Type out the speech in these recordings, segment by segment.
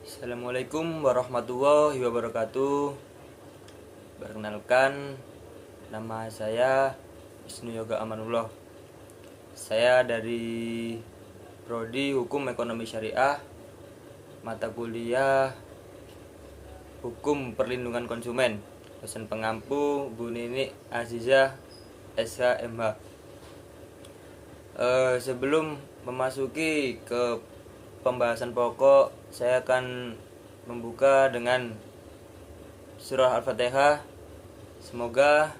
Assalamualaikum warahmatullahi wabarakatuh. Perkenalkan, nama saya Wisnu Yoga Amanullah. Saya dari Prodi Hukum Ekonomi Syariah, mata kuliah Hukum Perlindungan Konsumen, dosen pengampu Bu Nini Azizah SHMH. Sebelum memasuki ke pembahasan pokok, saya akan membuka dengan surah Al-Fatihah. Semoga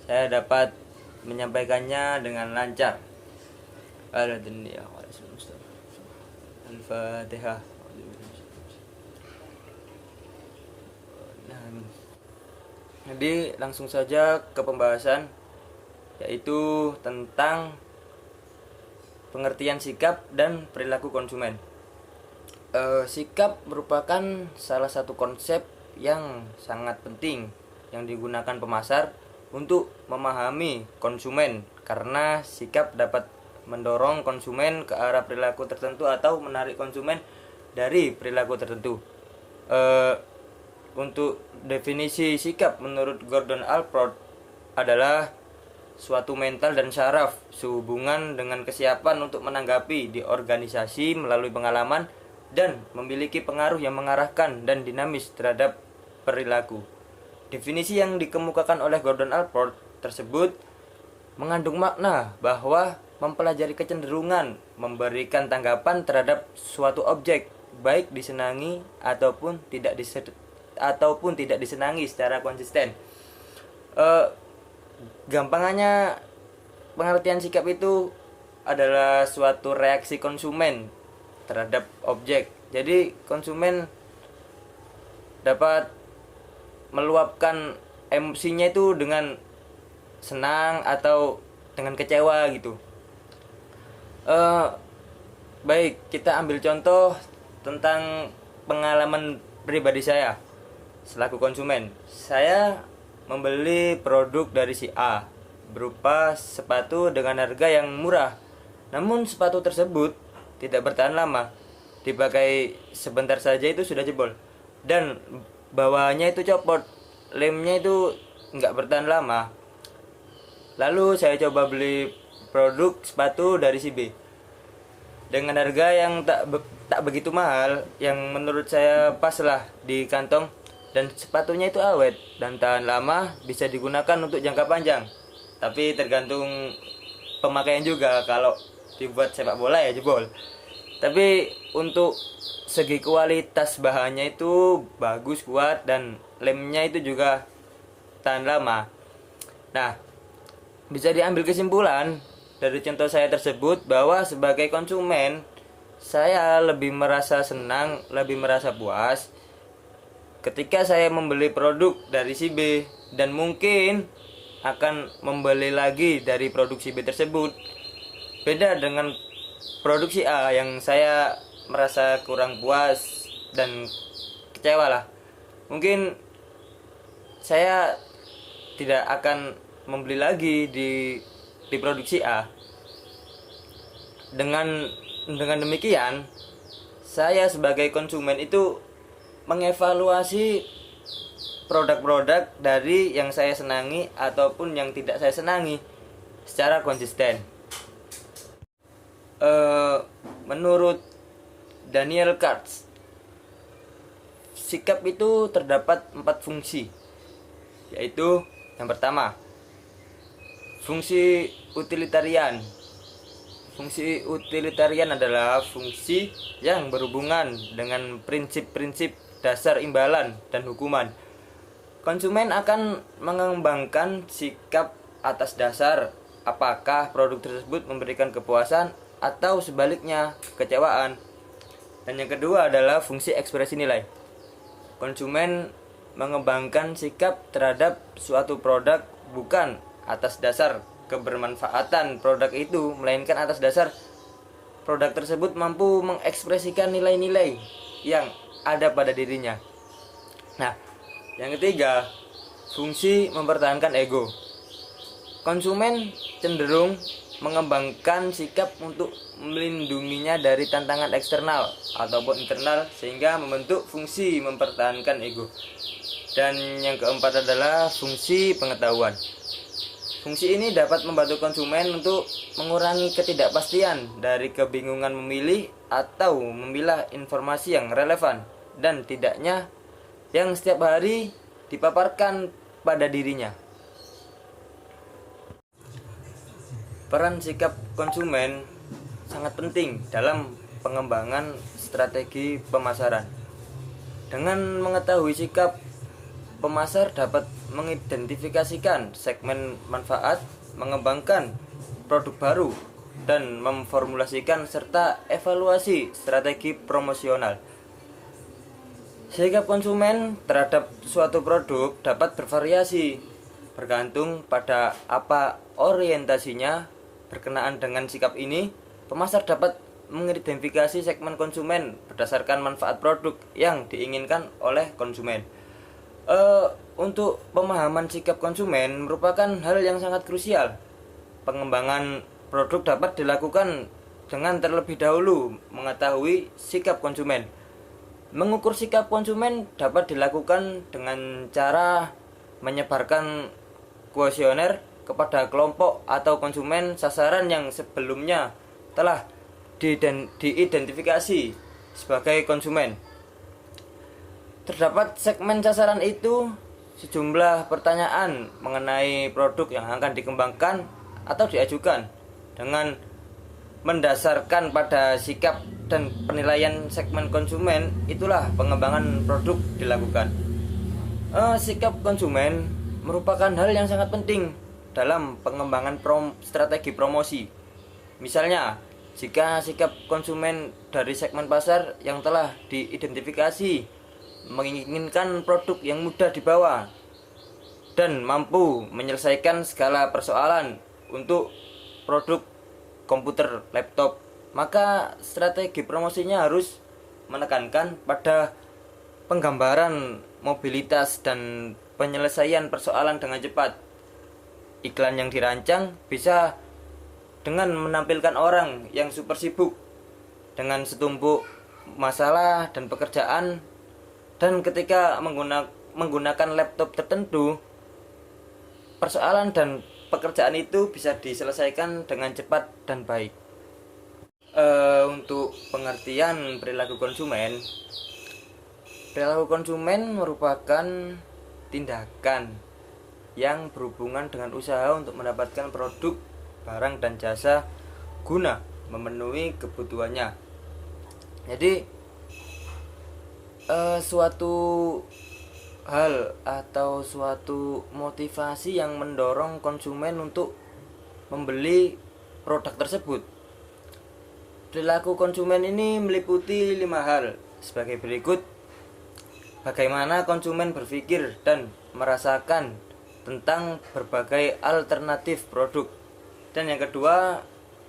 saya dapat menyampaikannya dengan lancar. Al-Fatihah. Jadi langsung saja ke pembahasan, yaitu tentang pengertian sikap dan perilaku konsumen. Sikap merupakan salah satu konsep yang sangat penting yang digunakan pemasar untuk memahami konsumen, karena sikap dapat mendorong konsumen ke arah perilaku tertentu atau menarik konsumen dari perilaku tertentu. Untuk definisi sikap menurut Gordon Allport adalah suatu mental dan syaraf sehubungan dengan kesiapan untuk menanggapi di organisasi melalui pengalaman dan memiliki pengaruh yang mengarahkan dan dinamis terhadap perilaku. Definisi yang dikemukakan oleh Gordon Allport tersebut mengandung makna bahwa mempelajari kecenderungan memberikan tanggapan terhadap suatu objek, baik disenangi ataupun tidak disenangi secara konsisten. Gampangannya, pengertian sikap itu adalah suatu reaksi konsumen terhadap objek. Jadi konsumen dapat meluapkan emosinya itu dengan senang atau dengan kecewa gitu. Baik, kita ambil contoh tentang pengalaman pribadi saya selaku konsumen. Saya membeli produk dari si A berupa sepatu dengan harga yang murah. Namun sepatu tersebut tidak bertahan lama. Dipakai sebentar saja itu sudah jebol. Dan bawahnya itu copot. Lemnya itu nggak bertahan lama. Lalu saya coba beli produk sepatu dari si B dengan harga yang tak begitu mahal, yang menurut saya pas lah di kantong. Dan sepatunya itu awet dan tahan lama, bisa digunakan untuk jangka panjang. Tapi tergantung pemakaian juga, kalau dibuat sepak bola ya jebol. Tapi untuk segi kualitas bahannya itu bagus, kuat, dan lemnya itu juga tahan lama. Nah, bisa diambil kesimpulan dari contoh saya tersebut bahwa sebagai konsumen, saya lebih merasa senang, lebih merasa puas ketika saya membeli produk dari si B, dan mungkin akan membeli lagi dari produk si B tersebut. Beda dengan produk si A yang saya merasa kurang puas dan kecewa lah. Mungkin saya tidak akan membeli lagi di produk si A. Dengan demikian, saya sebagai konsumen itu mengevaluasi produk-produk dari yang saya senangi ataupun yang tidak saya senangi secara konsisten. Menurut Daniel Katz, sikap itu terdapat 4 fungsi, yaitu yang pertama, fungsi utilitarian. Fungsi utilitarian adalah fungsi yang berhubungan dengan prinsip-prinsip dasar imbalan dan hukuman. Konsumen akan mengembangkan sikap atas dasar apakah produk tersebut memberikan kepuasan atau sebaliknya kekecewaan. Dan yang kedua adalah fungsi ekspresi nilai. Konsumen mengembangkan sikap terhadap suatu produk bukan atas dasar kebermanfaatan produk itu, melainkan atas dasar produk tersebut mampu mengekspresikan nilai-nilai yang ada pada dirinya. Nah, yang ketiga, fungsi mempertahankan ego. Konsumen cenderung mengembangkan sikap untuk melindunginya dari tantangan eksternal ataupun internal sehingga membentuk fungsi mempertahankan ego. Dan yang keempat adalah fungsi pengetahuan. Fungsi ini dapat membantu konsumen untuk mengurangi ketidakpastian dari kebingungan memilih atau memilah informasi yang relevan dan tidaknya yang setiap hari dipaparkan pada dirinya. Peran sikap konsumen sangat penting dalam pengembangan strategi pemasaran. Dengan mengetahui sikap pemasar dapat mengidentifikasikan segmen manfaat, mengembangkan produk baru, dan memformulasikan serta evaluasi strategi promosional. Sikap konsumen terhadap suatu produk dapat bervariasi bergantung pada apa orientasinya. Berkenaan dengan sikap ini, pemasar dapat mengidentifikasi segmen konsumen berdasarkan manfaat produk yang diinginkan oleh konsumen. Untuk pemahaman sikap konsumen merupakan hal yang sangat krusial. Pengembangan produk dapat dilakukan dengan terlebih dahulu mengetahui sikap konsumen. Mengukur sikap konsumen dapat dilakukan dengan cara menyebarkan kuesioner kepada kelompok atau konsumen sasaran yang sebelumnya telah diidentifikasi sebagai konsumen. Terdapat segmen sasaran itu sejumlah pertanyaan mengenai produk yang akan dikembangkan atau diajukan. Dengan mendasarkan pada sikap dan penilaian segmen konsumen, itulah pengembangan produk dilakukan. Sikap konsumen merupakan hal yang sangat penting dalam pengembangan strategi promosi. Misalnya, jika sikap konsumen dari segmen pasar yang telah diidentifikasi menginginkan produk yang mudah dibawa dan mampu menyelesaikan segala persoalan untuk produk komputer, laptop, maka strategi promosinya harus menekankan pada penggambaran mobilitas dan penyelesaian persoalan dengan cepat. Iklan yang dirancang bisa dengan menampilkan orang yang super sibuk dengan setumpuk masalah dan pekerjaan, dan ketika menggunakan laptop tertentu, persoalan dan pekerjaan itu bisa diselesaikan dengan cepat dan baik. Untuk pengertian perilaku konsumen merupakan tindakan yang berhubungan dengan usaha untuk mendapatkan produk, barang, dan jasa guna memenuhi kebutuhannya. Jadi suatu hal atau suatu motivasi yang mendorong konsumen untuk membeli produk tersebut. Perilaku konsumen ini meliputi 5 hal sebagai berikut. Bagaimana konsumen berpikir dan merasakan tentang berbagai alternatif produk. Dan yang kedua,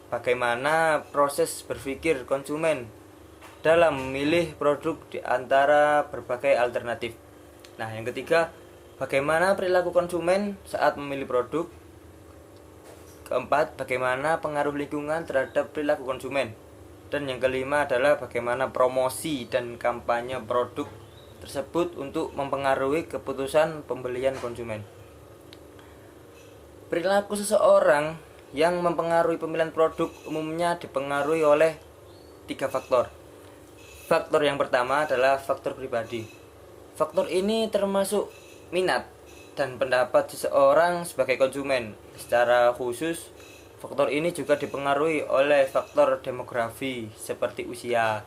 bagaimana proses berpikir konsumen dalam memilih produk di antara berbagai alternatif. Nah, yang ketiga, bagaimana perilaku konsumen saat memilih produk. Keempat, bagaimana pengaruh lingkungan terhadap perilaku konsumen. Dan yang kelima adalah bagaimana promosi dan kampanye produk tersebut untuk mempengaruhi keputusan pembelian konsumen. Perilaku seseorang yang mempengaruhi pemilihan produk umumnya dipengaruhi oleh 3 faktor. Faktor yang pertama adalah faktor pribadi. Faktor ini termasuk minat dan pendapat seseorang sebagai konsumen. Secara khusus, faktor ini juga dipengaruhi oleh faktor demografi seperti usia,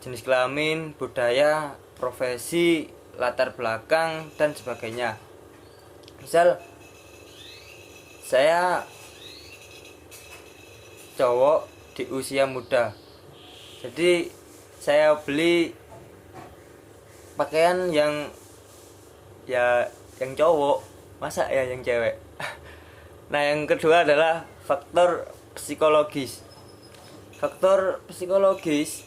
jenis kelamin, budaya, profesi, latar belakang, dan sebagainya. Misal, saya cowok di usia muda, jadi saya beli pakaian yang cowok, masa ya yang cewek. Nah, yang kedua adalah faktor psikologis. Faktor psikologis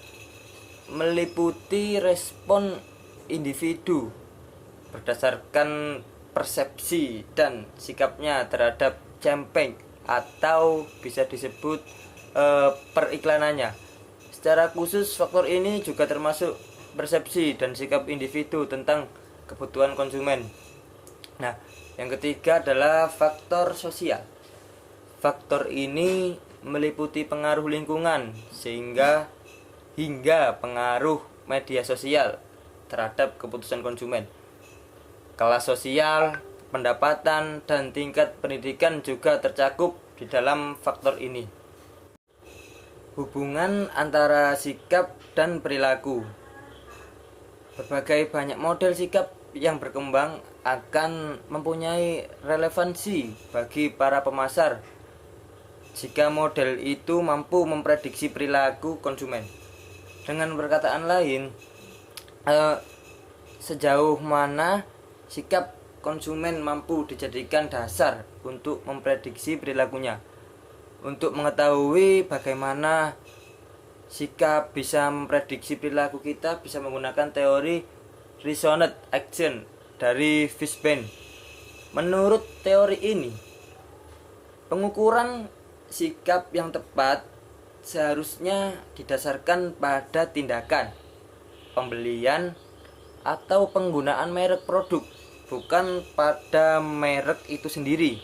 meliputi respon individu berdasarkan persepsi dan sikapnya terhadap campaign atau bisa disebut periklanannya. Secara khusus, faktor ini juga termasuk persepsi dan sikap individu tentang kebutuhan konsumen. Nah, yang ketiga adalah faktor sosial. Faktor ini meliputi pengaruh lingkungan hingga pengaruh media sosial terhadap keputusan konsumen. Kelas sosial, pendapatan, dan tingkat pendidikan juga tercakup di dalam faktor ini. Hubungan antara sikap dan perilaku. Berbagai banyak model sikap yang berkembang akan mempunyai relevansi bagi para pemasar jika model itu mampu memprediksi perilaku konsumen. Dengan perkataan lain, sejauh mana sikap konsumen mampu dijadikan dasar untuk memprediksi perilakunya. Untuk mengetahui bagaimana sikap bisa memprediksi perilaku kita, bisa menggunakan teori resonant action dari Fishbane. Menurut teori ini, pengukuran sikap yang tepat seharusnya didasarkan pada tindakan pembelian atau penggunaan merek produk, bukan pada merek itu sendiri.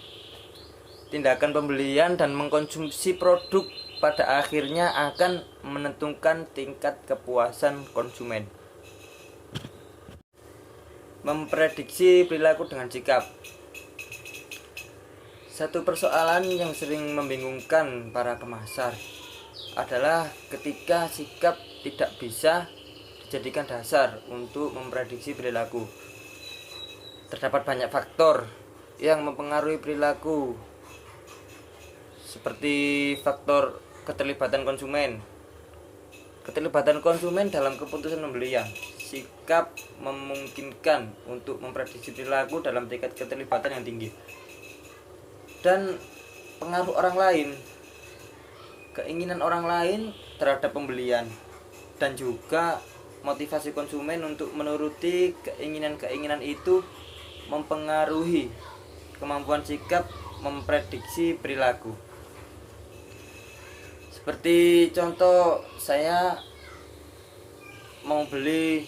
Tindakan pembelian dan mengkonsumsi produk pada akhirnya akan menentukan tingkat kepuasan konsumen. Memprediksi perilaku dengan sikap. Satu persoalan yang sering membingungkan para pemasar adalah ketika sikap tidak bisa dijadikan dasar untuk memprediksi perilaku. Terdapat banyak faktor yang mempengaruhi perilaku, seperti faktor keterlibatan konsumen. Keterlibatan konsumen dalam keputusan pembelian. Sikap memungkinkan untuk memprediksi perilaku dalam tingkat keterlibatan yang tinggi. Dan pengaruh orang lain, keinginan orang lain terhadap pembelian, dan juga motivasi konsumen untuk menuruti keinginan-keinginan itu mempengaruhi kemampuan sikap memprediksi perilaku. Seperti contoh, saya mau beli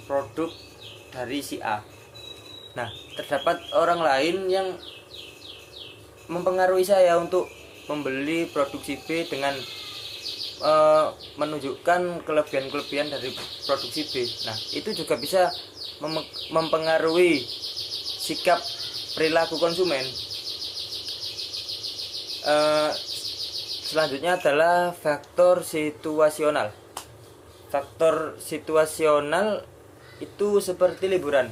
produk dari si A. Nah, terdapat orang lain yang mempengaruhi saya untuk membeli produk si B dengan menunjukkan kelebihan-kelebihan dari produk si B. Nah, itu juga bisa mempengaruhi sikap perilaku konsumen. Selanjutnya adalah faktor situasional. Faktor situasional itu seperti liburan,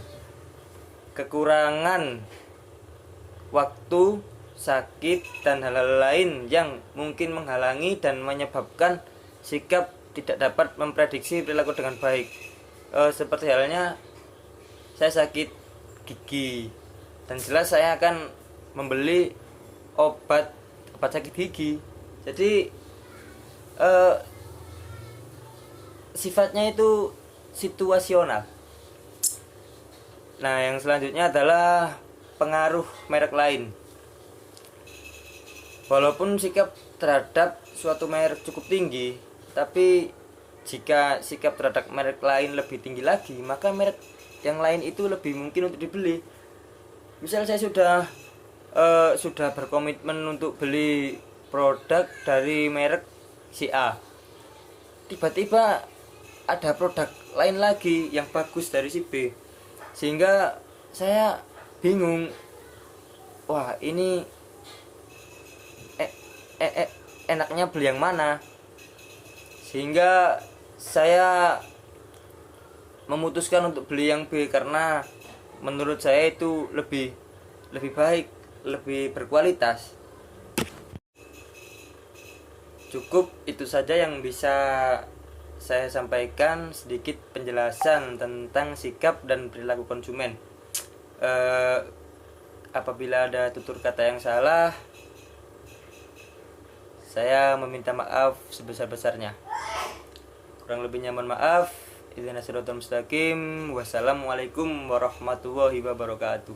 kekurangan waktu, sakit, dan hal-hal lain yang mungkin menghalangi dan menyebabkan sikap tidak dapat memprediksi perilaku dengan baik. Seperti halnya saya sakit gigi, dan jelas saya akan membeli obat sakit gigi. Jadi sifatnya itu situasional. Nah, yang selanjutnya adalah pengaruh merek lain. Walaupun sikap terhadap suatu merek cukup tinggi, tapi jika sikap terhadap merek lain lebih tinggi lagi, maka merek yang lain itu lebih mungkin untuk dibeli. Misal saya sudah berkomitmen untuk beli produk dari merek si A, tiba-tiba ada produk lain lagi yang bagus dari si B, sehingga saya bingung, wah ini enaknya beli yang mana, sehingga saya memutuskan untuk beli yang B karena menurut saya itu lebih baik, lebih berkualitas. Cukup itu saja yang bisa saya sampaikan, sedikit penjelasan tentang sikap dan perilaku konsumen. Apabila ada tutur kata yang salah, saya meminta maaf sebesar-besarnya. Kurang lebihnya mohon maaf. Ihdinas siratal mustaqim. Wassalamualaikum warahmatullahi wabarakatuh.